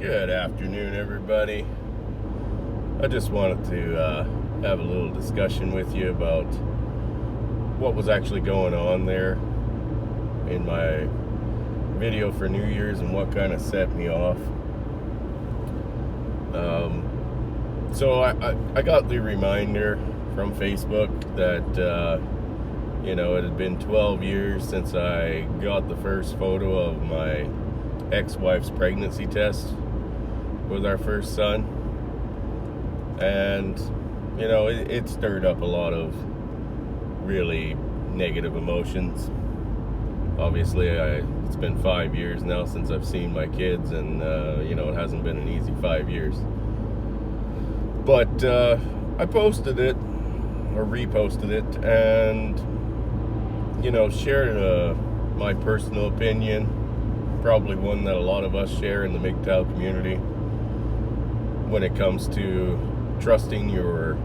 Good afternoon, everybody. I just wanted to have a little discussion with you about what was actually going on there in my video for New Year's and what kind of set me off. So I got the reminder from Facebook that, it had been 12 years since I got the first photo of my ex-wife's pregnancy test with our first son. And, it stirred up a lot of really negative emotions. Obviously, it's been 5 years now since I've seen my kids, and, it hasn't been an easy 5 years. But I posted it, or reposted it, and, shared my personal opinion, probably one that a lot of us share in the Mgtow community when it comes to trusting your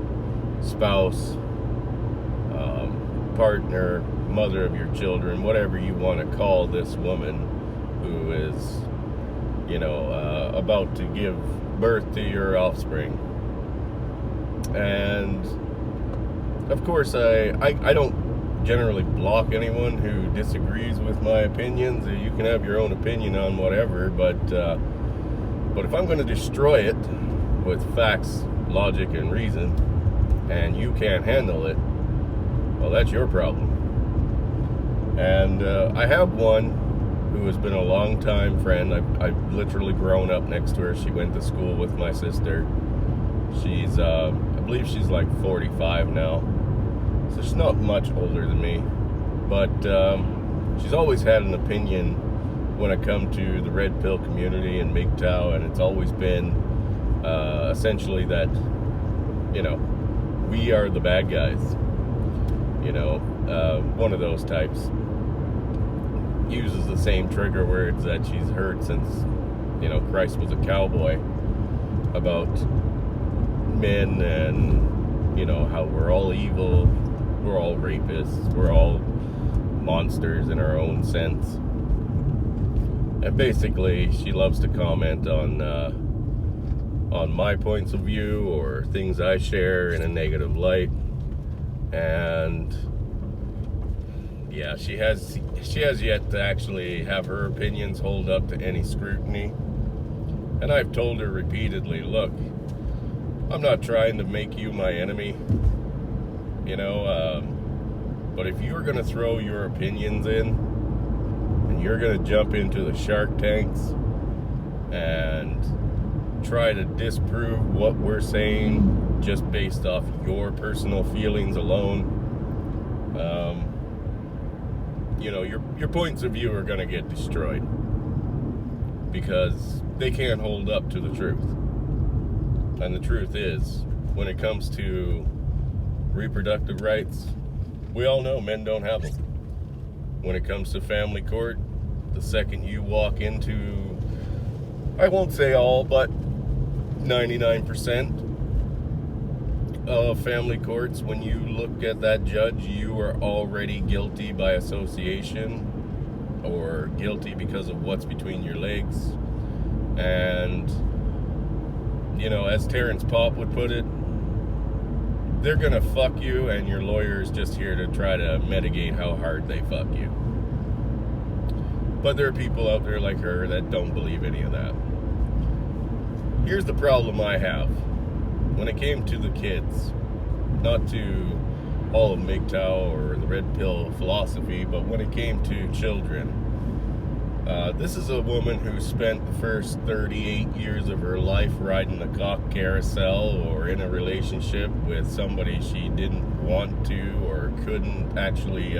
spouse, partner, mother of your children, whatever you want to call this woman who is, about to give birth to your offspring. And of course, I don't generally block anyone who disagrees with my opinions. You can have your own opinion on whatever, but if I'm going to destroy it with facts, logic, and reason, and you can't handle it, well, that's your problem. And I have one who has been a long-time friend. I've literally grown up next to her. She went to school with my sister. She's, I believe she's like 45 now. So she's not much older than me. But she's always had an opinion when it comes to the red pill community and Mgtow, and it's always been essentially that, we are the bad guys. One of those types. Uses the same trigger words that she's heard since, Christ was a cowboy, about men and, how we're all evil, we're all rapists, we're all monsters in our own sense. And basically, she loves to comment on my points of view or things I share in a negative light. And yeah, she has yet to actually have her opinions hold up to any scrutiny. And I've told her repeatedly, look, I'm not trying to make you my enemy, but if you're going to throw your opinions in and you're going to jump into the Shark Tanks and try to disprove what we're saying just based off your personal feelings alone, your points of view are going to get destroyed because they can't hold up to the truth. And the truth is, when it comes to reproductive rights, we all know men don't have them. When it comes to family court, the second you walk into, I won't say all, but 99% of family courts, when you look at that judge, you are already guilty by association or guilty because of what's between your legs. And as Terrence Popp would put it, they're gonna fuck you, and your lawyer is just here to try to mitigate how hard they fuck you. But there are people out there like her that don't believe any of that. Here's the problem I have. When it came to the kids, not to all of Mgtow or the red pill philosophy, but when it came to children, this is a woman who spent the first 38 years of her life riding the cock carousel or in a relationship with somebody she didn't want to or couldn't actually,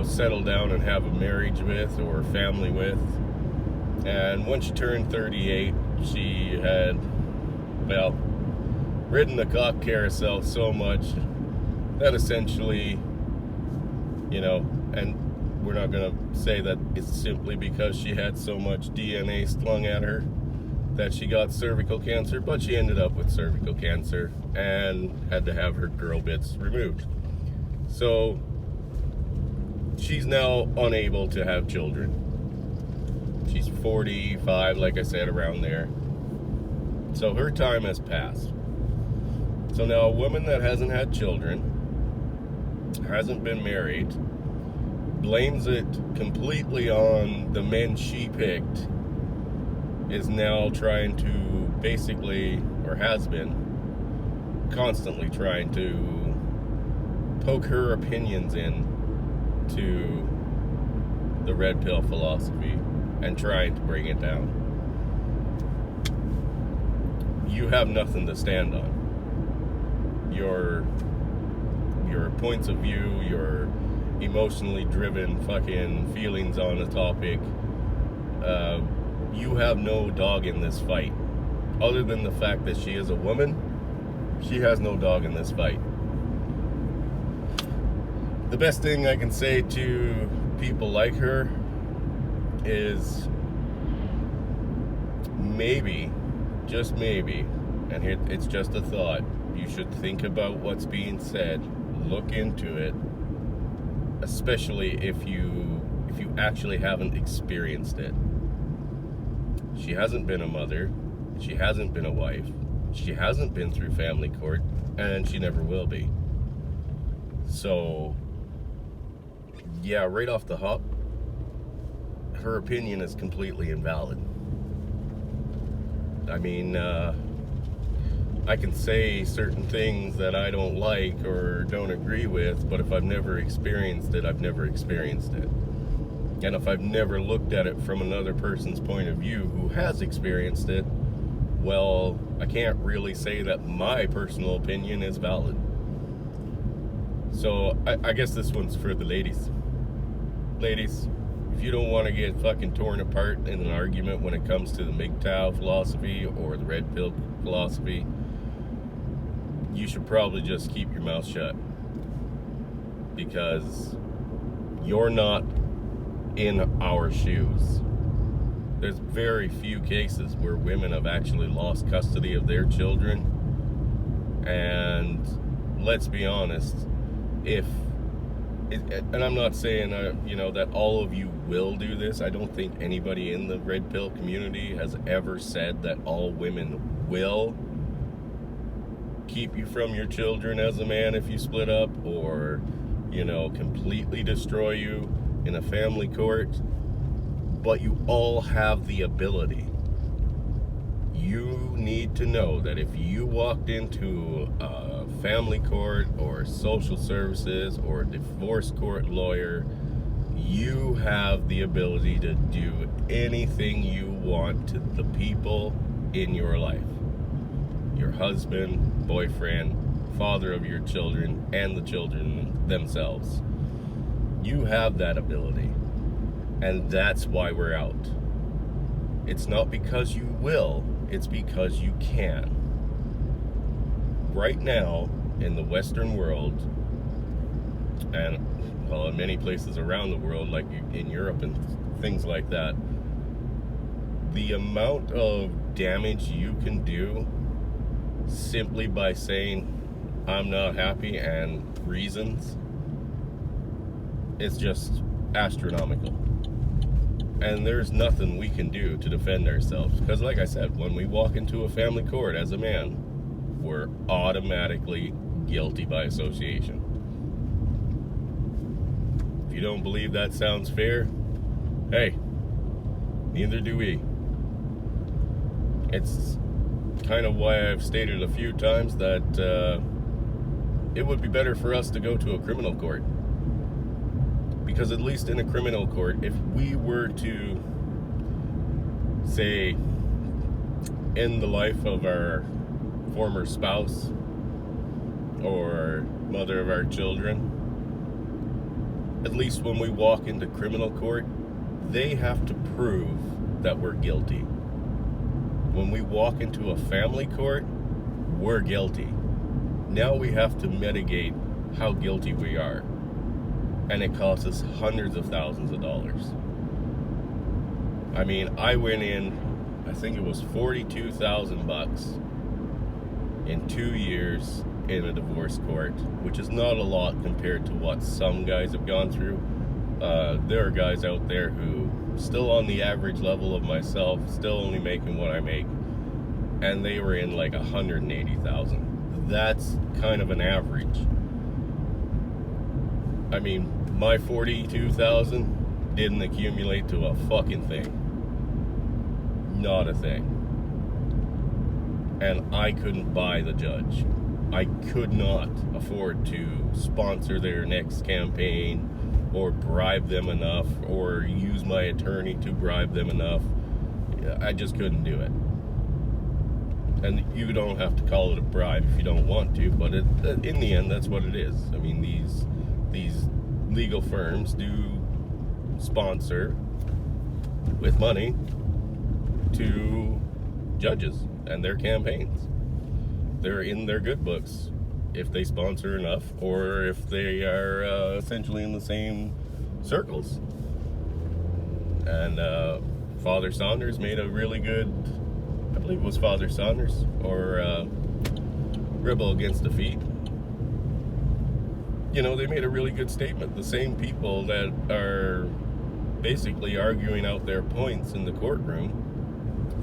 settle down and have a marriage with or family with. And when she turned 38, she had, ridden the cock carousel so much that essentially, and we're not going to say that it's simply because she had so much DNA slung at her that she got cervical cancer, but she ended up with cervical cancer and had to have her girl bits removed. So she's now unable to have children. She's 45, like I said, around there. So her time has passed. So now a woman that hasn't had children, hasn't been married, blames it completely on the men she picked, is now trying to basically, or has been, constantly trying to poke her opinions in to the red pill philosophy and trying to bring it down. You have nothing to stand on. Your points of view, your emotionally driven fucking feelings on a topic, you have no dog in this fight. Other than the fact that she is a woman, she has no dog in this fight. The best thing I can say to people like her is maybe, just maybe, and it's just a thought, you should think about what's being said, look into it, especially if you actually haven't experienced it. She hasn't been a mother, she hasn't been a wife, she hasn't been through family court, and she never will be. So, yeah, right off the hop, her opinion is completely invalid. I mean, I can say certain things that I don't like or don't agree with, but if I've never experienced it, I've never experienced it. And if I've never looked at it from another person's point of view who has experienced it, well, I can't really say that my personal opinion is valid. So I guess this one's for the ladies. Ladies, if you don't want to get fucking torn apart in an argument when it comes to the Mgtow philosophy or the red pill philosophy, you should probably just keep your mouth shut, because you're not in our shoes. There's very few cases where women have actually lost custody of their children, and let's be honest, and I'm not saying that all of you will do this. I don't think anybody in the red pill community has ever said that all women will keep you from your children as a man if you split up, or completely destroy you in a family court. But you all have the ability. You need to know that if you walked into a family court or social services or a divorce court lawyer, you have the ability to do anything you want to the people in your life. Your husband, boyfriend, father of your children, and the children themselves. You have that ability. And that's why we're out. It's not because you will, it's because you can. Right now, in the Western world, and in many places around the world, like in Europe and things like that, the amount of damage you can do simply by saying, I'm not happy, and reasons, is just astronomical. And there's nothing we can do to defend ourselves. Because like I said, when we walk into a family court as a man, we're automatically guilty by association. If you don't believe that sounds fair, hey, neither do we. It's kind of why I've stated a few times that it would be better for us to go to a criminal court. Because at least in a criminal court, if we were to, say, end the life of our former spouse or mother of our children, at least when we walk into criminal court, they have to prove that we're guilty. When we walk into a family court, we're guilty. Now we have to mitigate how guilty we are. And it costs us hundreds of thousands of dollars. I mean, I went in, I think it was $42,000 in 2 years in a divorce court, which is not a lot compared to what some guys have gone through. There are guys out there who still on the average level of myself, still only making what I make, and they were in like 180,000. That's kind of an average. I mean, my 42,000 didn't accumulate to a fucking thing. Not a thing. And I couldn't buy the judge. I could not afford to sponsor their next campaign or bribe them enough or use my attorney to bribe them enough. I just couldn't do it. And you don't have to call it a bribe if you don't want to, but in the end, that's what it is. I mean, these legal firms do sponsor with money to judges and their campaigns. They're in their good books if they sponsor enough, or if they are essentially in the same circles. And Father Saunders made a really good, I believe it was Father Saunders, or Rebel Against Defeat. You know, they made a really good statement. The same people that are basically arguing out their points in the courtroom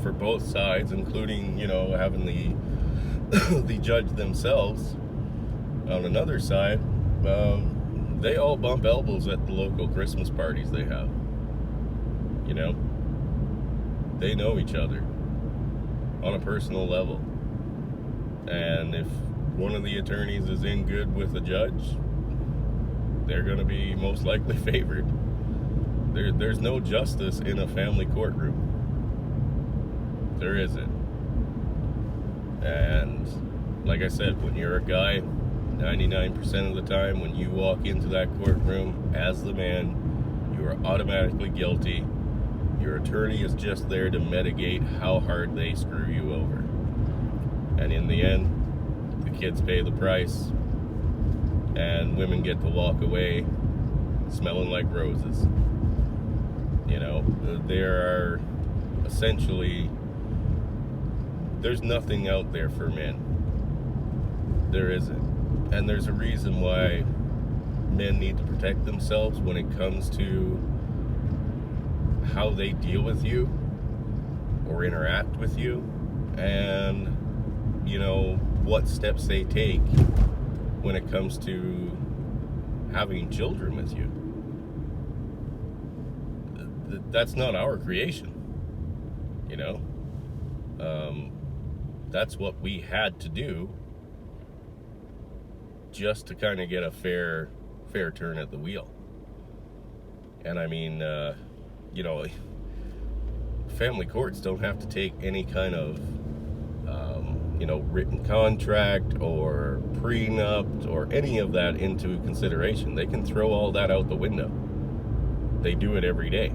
for both sides, including, you know, having the judge themselves on another side, they all bump elbows at the local Christmas parties they have. You know, they know each other on a personal level, and if one of the attorneys is in good with the judge, they're going to be most likely favored. There's no justice in a family courtroom. There isn't. And like I said, when you're a guy, 99% of the time when you walk into that courtroom as the man, you are automatically guilty. Your attorney is just there to mitigate how hard they screw you over. And in the end, the kids pay the price, and women get to walk away smelling like roses. You know, there are essentially, there's nothing out there for men. There isn't. And there's a reason why men need to protect themselves when it comes to how they deal with you or interact with you, and, you know, what steps they take when it comes to having children with you. That's not our creation, you know. That's what we had to do just to kind of get a fair turn at the wheel. And I mean, you know, family courts don't have to take any kind of you know, written contract or prenup or any of that into consideration. They can throw all that out the window. They do it every day.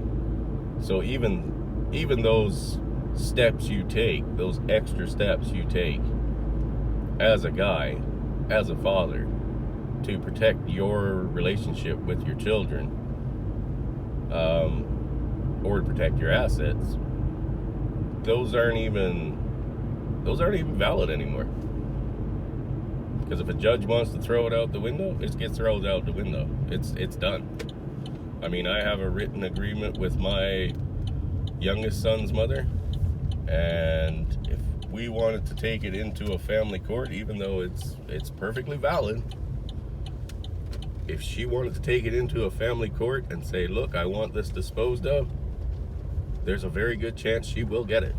So even those steps you take, those extra steps you take as a guy, as a father, to protect your relationship with your children, or to protect your assets, those aren't even valid anymore. Because if a judge wants to throw it out the window, it gets thrown out the window. It's done. I mean, I have a written agreement with my youngest son's mother, and if we wanted to take it into a family court, even though it's perfectly valid, if she wanted to take it into a family court and say, look, I want this disposed of, there's a very good chance she will get it.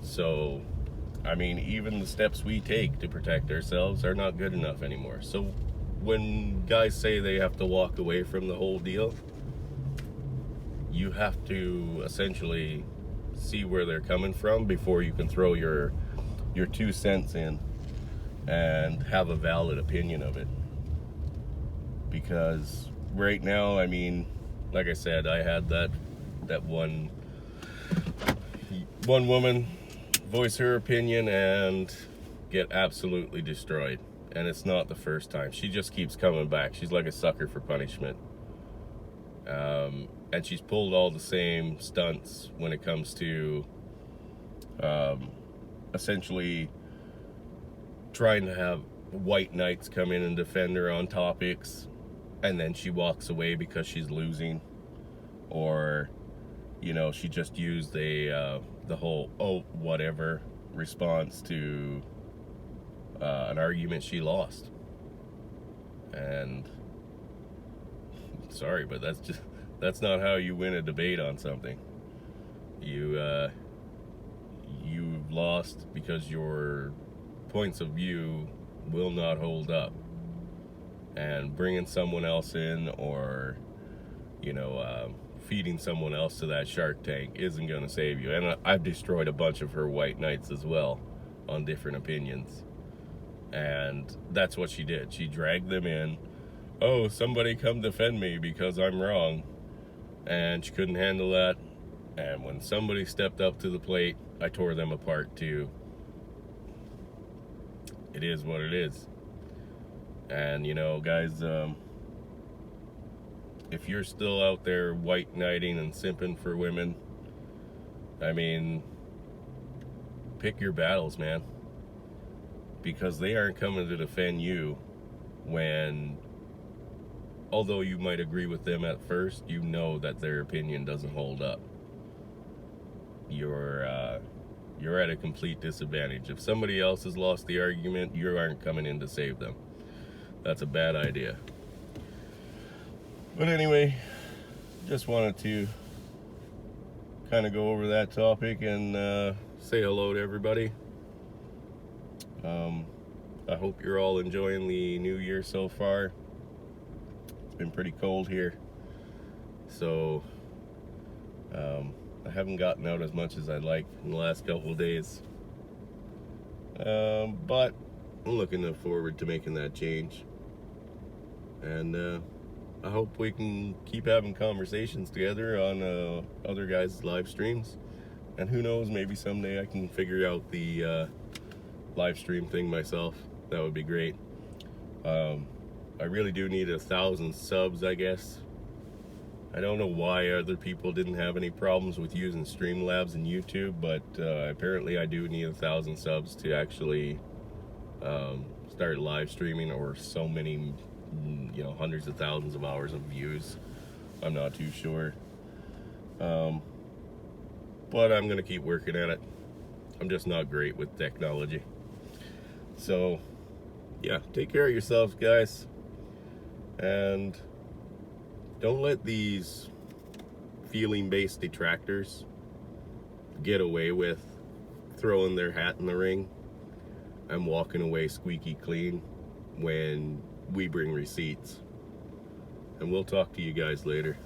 So, I mean, even the steps we take to protect ourselves are not good enough anymore. So when guys say they have to walk away from the whole deal, you have to essentially see where they're coming from before you can throw your 2 cents in and have a valid opinion of it. Because right now, I mean, like I said, I had that one woman voice her opinion and get absolutely destroyed. And it's not the first time. She just keeps coming back. She's like a sucker for punishment. And she's pulled all the same stunts when it comes to essentially trying to have white knights come in and defend her on topics, and then she walks away because she's losing. or, you know, she just used the whole "oh whatever" response to an argument she lost. And sorry, but that's not how you win a debate on something. You've lost because your points of view will not hold up, and bringing someone else in, or feeding someone else to that shark tank isn't going to save you. And I've destroyed a bunch of her white knights as well on different opinions, and that's what she did. She dragged them in. Oh, somebody come defend me because I'm wrong. And she couldn't handle that. And when somebody stepped up to the plate, I tore them apart too. It is what it is. And guys, if you're still out there white knighting and simping for women, I mean, pick your battles, man. Because they aren't coming to defend you when, although you might agree with them at first, you know that their opinion doesn't hold up. You're at a complete disadvantage. If somebody else has lost the argument, you aren't coming in to save them. That's a bad idea. But anyway, just wanted to kind of go over that topic and say hello to everybody. I hope you're all enjoying the new year so far. It's been pretty cold here, so I haven't gotten out as much as I'd like in the last couple of days, but I'm looking forward to making that change. And I hope we can keep having conversations together on other guys' live streams. And who knows, maybe someday I can figure out the live stream thing myself. That would be great. I really do need 1,000 subs, I guess. I don't know why other people didn't have any problems with using Streamlabs and YouTube, but apparently I do need 1,000 subs to actually start live streaming, or so many, hundreds of thousands of hours of views. I'm not too sure. But I'm gonna keep working at it. I'm just not great with technology. So yeah, take care of yourselves, guys, and don't let these feeling-based detractors get away with throwing their hat in the ring and walking away squeaky clean when we bring receipts. And we'll talk to you guys later.